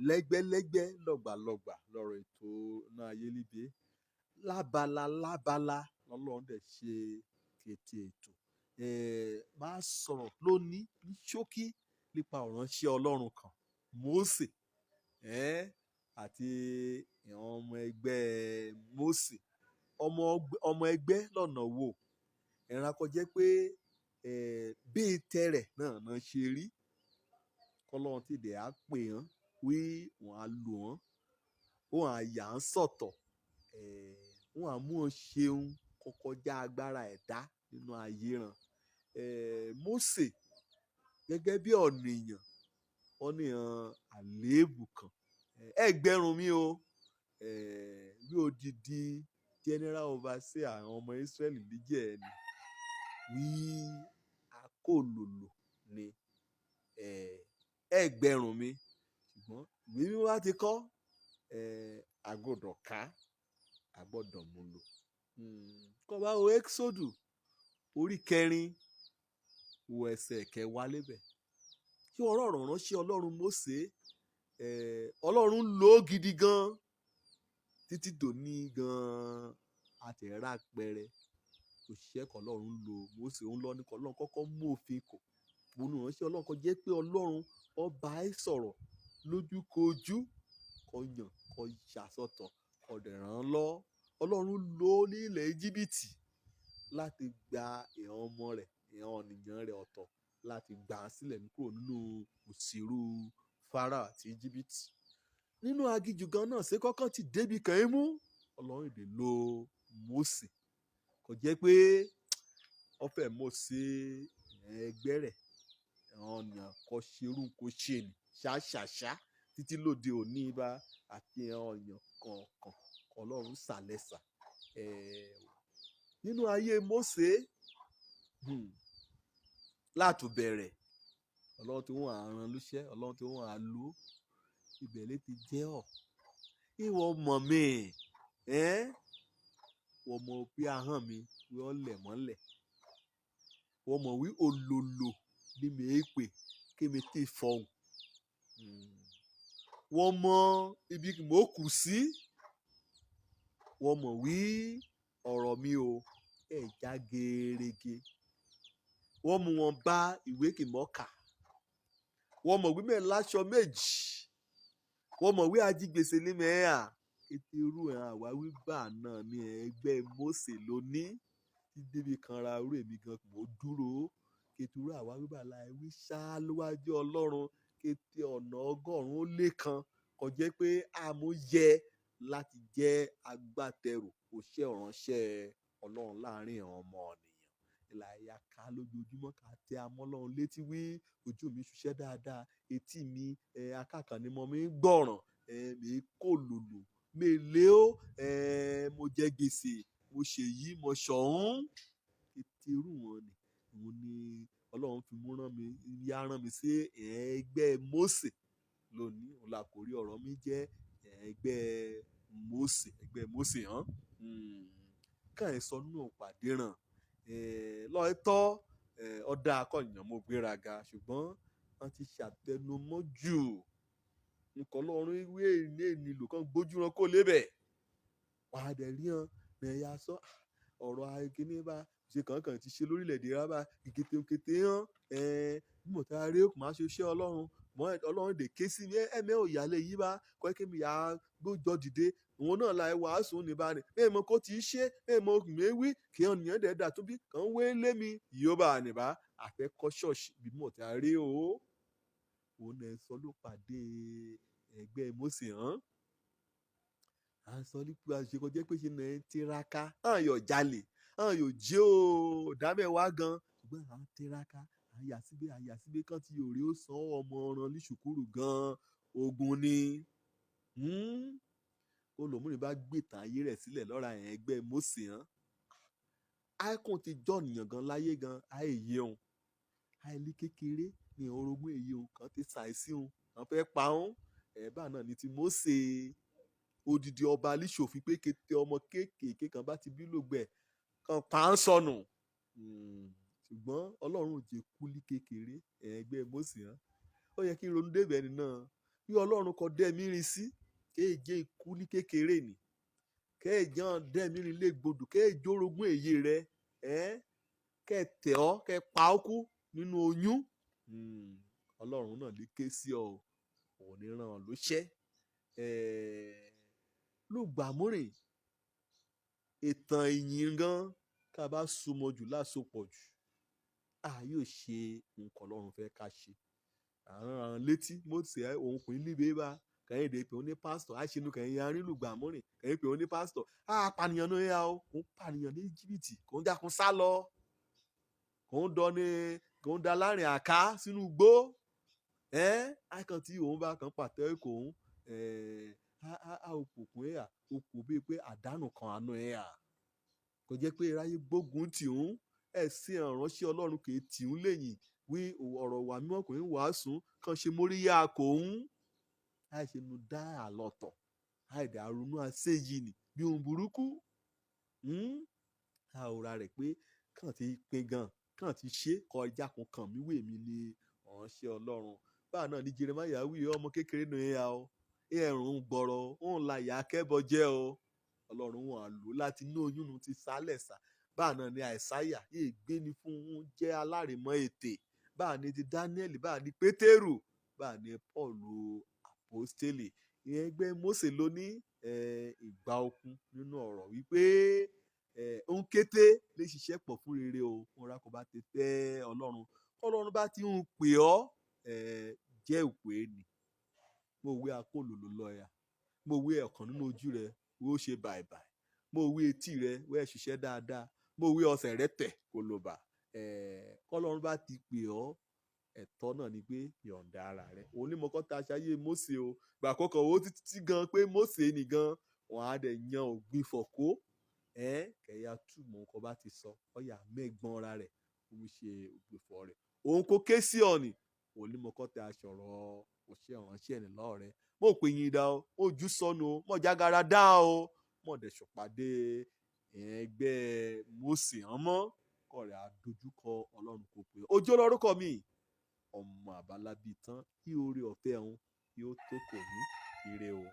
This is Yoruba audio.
lẹ́gbẹ́lẹ́gbẹ́ lọ́gbàlọ́gbà lọ́rọ̀ ètò náà ayé níbi lábala lọ́lọ́run dẹ̀ ṣe kété ètò. Máa sọ̀rọ̀ lónìí ní ṣókí nípa ìránṣẹ́ Ọlọ́run kan Mósè àti àwọn ọmọ ẹgbẹ́ Mósè. Ọmọ ẹgbẹ́ lọ́nà wo? Ẹ̀ran kò jẹ́ pé bí tẹ̀rẹ̀ náà ṣe rí kọ́lọ́run ti dẹ̀ á pè wọ́n wí wọ́n á lò wọ́n wọ́n á yà ń sọ̀tọ̀ wọ́n á mú wọn ṣeun kọjá agbára ẹ̀dá nínú ayé ran. Mósè gẹ́gẹ́ bí ọ̀nìyàn wọ́n ní àléébù kan ẹgbẹ̀rún mi o bí odidi general overseer àwọn ọmọ Israẹli níjẹ̀ ẹni wí akólòlò ni ẹgbẹ̀rún mi ṣùgbọ́n ìwé mímọ́ bá ti kọ́ àgbọ̀dọ̀ ká àgbọ̀dọ̀ mú lò. Kọ́ bá wo Exodus orí 4 wo ẹsẹ̀ 10 lébẹ̀ kí ọ̀rọ̀ ránṣẹ́ Ọlọ́run Mósè Ọlọ́run lò ó gidi gan títí dòní gan àtẹ̀rà pẹrẹ òṣìṣẹ́ kan Ọlọ́run lò Mósè òun lọ ní kan Ọlọ́run kọ́kọ́ mú òfin kò òun ránṣẹ́ Ọlọ́run kan jẹ́ pé Ọlọ́run ọba ẹ̀ sọ̀rọ̀ lójúkojú kọ yàn kọ ṣàsọtọ̀ kọ dẹ̀ ràn án lọ. Ọlọ́run lò ó ní ilẹ̀ Íjíbítì láti gba ìran ọmọ rẹ̀ ìran ọ̀nìyàn rẹ̀ ọ̀tọ̀ láti gbà á sílẹ̀ kúrò nínú òsìrú Fáráò àti Íjíbítì. Nínú aginjù gan náà ṣé kọ́kọ́ ti débi kàn é mú Ọlọ́run èdè lo Mósè kò jẹ́ pé ọ̀fẹ́ Mósè ẹgbẹ́ rẹ̀ ọ̀nà kò ṣerú kò ṣe ní ṣáṣáṣá títí lóde òní bá àti ọ̀yàn kọ̀ọ̀kan Ọlọ́run ṣàlẹ́sà nínú ayé Mósè láti bẹ̀rẹ̀ Ọlọ́run tí wọ́n á rán lóṣẹ́ Ọlọ́run tí wọ́n á lò ibẹ̀ lè ti jẹ́ ọ̀ ìwọ mọ̀ mi wọ́n mọ̀ pé ahọ́n mi wọ́n lẹ̀ mọ́lẹ̀ wọ́n mọ̀ wí olòlò ní mi pè kí mi ti fọhùn wọ́n mọ̀ ibi mo kù sí wọ́n mọ̀ wí ọ̀rọ̀ mi o já gerege wọ́n mú wọn bá ìwé kìmọ́kà wọ́n mọ̀ wí mẹ́rin láṣọ méjì wọ́n mọ̀ wí ajigbèsè ní mẹ́à ètò irú àwáwí bá náà ní ẹgbẹ́ Mósè lóní tí débi kan ra orí èmi gan mo dúró ètò irú àwáwí bá la wí ṣá lówájú Ọlọ́run kété ọ̀nà 100 kò jẹ́ pé àmúyẹ láti jẹ́ agbátẹrù òṣìṣẹ́ ìránṣẹ́ Ọlọ́run láàrin àwọn ọmọ ènìyàn ìlà ẹ̀yà ká lójoojúmọ́ ká tẹ amọ́ Ọlọ́run létí wí ojú mi ṣiṣẹ́ dáadáa etí mi akákan ni mo mi ń gbọ́ràn mi kò lòlò mi lé ó mo jẹ gbèsè mo ṣèyí mo ṣọ̀hún ètò irú wọn ni òun ni Ọlọ́run fi rán mi sí ẹgbẹ́ Mósè lónìí òun la kò rí ọ̀rọ̀ mi jẹ́ ẹgbẹ́ Mósè hàn kàn ẹ̀ sọ nínú pàdé ràn lọ́ọ̀tọ́ ọ̀dà akọ̀yàn mo gbéraga ṣùgbọ́n wọ́n ti ṣàtẹnumọ́ jù nǹkan Ọlọ́run ìwé nílò kan gbójú ran kó lébẹ̀ wàá dẹ̀ rí hàn ẹ̀yà sọ ọ̀rọ̀ akíní bá ṣe kankan ti ṣe lórílẹ̀‐èdè rábà kété hàn bí mo ta rí òkú máa ṣe iṣẹ́ Ọlọ́run dè ké sí mi ẹ̀mẹ́ òyàlẹ̀ yìí bá kọ́ ẹ́ kí mi yà á gbójọ́ dìde òun náà la wàásù ní bá ní bẹ́ẹ̀ mo kó ti ṣe bẹ́ẹ̀ mo mẹ́wí kí ọ̀nìyàn dẹ̀ dà tó bí kàn wé lé mi yóò bá ní bá àfẹ́kọ́ ṣọ́ọ̀ṣì bí mo ta rí o òun náà sọ ló pàdé ẹgbẹ́ Mósè hàn à ń sọ nípa àṣekọjẹ pé ṣe náà tiraka hàn yóò jalè hàn yóò jẹ́ o dámẹ́wàá gan ṣùgbọ́n à ń tiraka àyà síbẹ̀ kan tí òré ó san ọmọ ọ̀ràn ní ṣùkúrù gan ogun ni olùmúrin bá gbé ìtàn ayé rẹ̀ sílẹ̀ lọ́ra ẹgbẹ́ Mósè hàn àìkún ti jọ́ nìyàn gan láyé gan àìyé òun àìlí kékeré ní orogún èyí òun kan ti ṣàìsí òun kan fẹ́ pa òun ẹ̀bá náà ní ti Mósè odidi ọba alíṣòfin pé kété ọmọ kéékèèké kan bá ti bí lògbẹ̀ kan pa á sọnù ṣùgbọ́n Ọlọ́run ò jẹ́ kúlí kékeré ẹgbẹ́ Mósè hàn ó yẹ kí n ronú débẹ̀ ẹni náà bí Ọlọ́run kò dẹ́mi rin sí kéèjé ikú ní kékeré ni kéèjé dẹ́mi rin lé gbòdù kéèjé orogún èyí rẹ kẹ́tẹ̀ ọ́ kẹ́ pa ọ́ kú nínú oyún Ọlọ́run náà lè ké sí ọ òun ní ràn ọ́ lóṣẹ́ lùgbàmúrìn ìtàn ìyìn gan ká bá súnmọ́ jù lásopọ̀ jù yóò ṣe nǹkan Ọlọ́run fẹ́ ká ṣe àwọn létí Mósè òun pè ní líbe bá kẹ́yìn dé pé ó ní pásítọ̀ àṣìnú kẹ́yìn yarin lùgbàmúrìn kẹ́yìn pé ó ní pásítọ̀ pànìyàn náà yà ó kò ń pànìyàn ní Íjíbítì kò ń dákun sá lọ kò ń da láàrin àká sínú igbó àìkàn tí òun bá kàn pàtẹ́ kò ń òkùnkùn òkù bíi pé àdánù kan àánú kò jẹ́ pé iráyé gbógun tì ń ẹ̀sìn ìránṣẹ́ Ọlọ́run kì í tì ń lẹ́yìn wí ọ̀rọ̀ wà mímọ́ kò ń wàásù kàn ṣe móríyá kò ń àìṣe nu dá àlọ́tọ̀ àìdá ronú àṣeyìí ni bí ohun burúkú àwòrán rẹ̀ pé kàn ti pin gan kàn ti ṣe kọjá kan mí wè mí ní ìránṣẹ́ Ọlọ́run báà náà ní Jeremáyà wí ọmọ kékeré náà ẹ̀rùn gbọ̀rọ̀ òun la ìyá akẹ́bọ jẹ́ o Ọlọ́run wọn à lò láti inú oyún ti sálẹ̀ sá báà náà ni Àìsáyà yìí gbé ni fún un jẹ́ alárèmọ́ ètè báà ni ti Dáníẹ́lì báà ni Pétérù báà ni Pọ́ọ̀lù àpọ́stélì ìyẹn ẹgbẹ́ Mósè ló ní ìgbà okun nínú ọ̀rọ̀ wípé òun kété lè ṣiṣẹ́ pọ̀ fún rere o fúnra kò bá ti fẹ́ Ọlọ́run bá ti ń pè ọ́ jẹ́ òpè ni mo wí akólòlò lọ́ọ̀yà mo wí ọ̀kan nínú ojú rẹ wọ́n ṣe bàìbàì mo wí etí rẹ wọ́n ṣiṣẹ́ dáadáa mo wí ọsẹ̀ rẹ tẹ̀ kó ló bà kọ́lọ́run bá ti pè ọ́ ẹ̀tọ́ náà ni pé yọ̀ǹda ara rẹ òun ní mọ́kọ́ ta ṣayé Mósè o gbà kọ́kọ́ owó títí gan pé Mósè nìgan wọ́n á dẹ̀ yan ògbìn fọ̀kó kẹ̀yà túmọ̀ nǹkan bá ti sọ ọ̀yà mẹ́gbọ́n ara rẹ̀ ó ń ṣe ògbìn fọ̀ rẹ̀ òun kò ké sí ọ̀nì òun ní mọ́kọ́ ta sọ̀rọ̀ òṣè ìránṣẹ́ ẹ̀ lọ́ọ̀ rẹ̀ mo pè yín dá o mo jù sọnù o mo jágara dá o mo dẹ̀ ṣọ̀pàdé ẹgbẹ́ Mósè ọmọ kọ̀rẹ́ àdójúkọ Ọlọ́run kò pé ojú olórúkọ mi ọmọ àbálábí tán kí oore ọ̀fẹ́ ọ̀hún yóò tó kò ní ire o.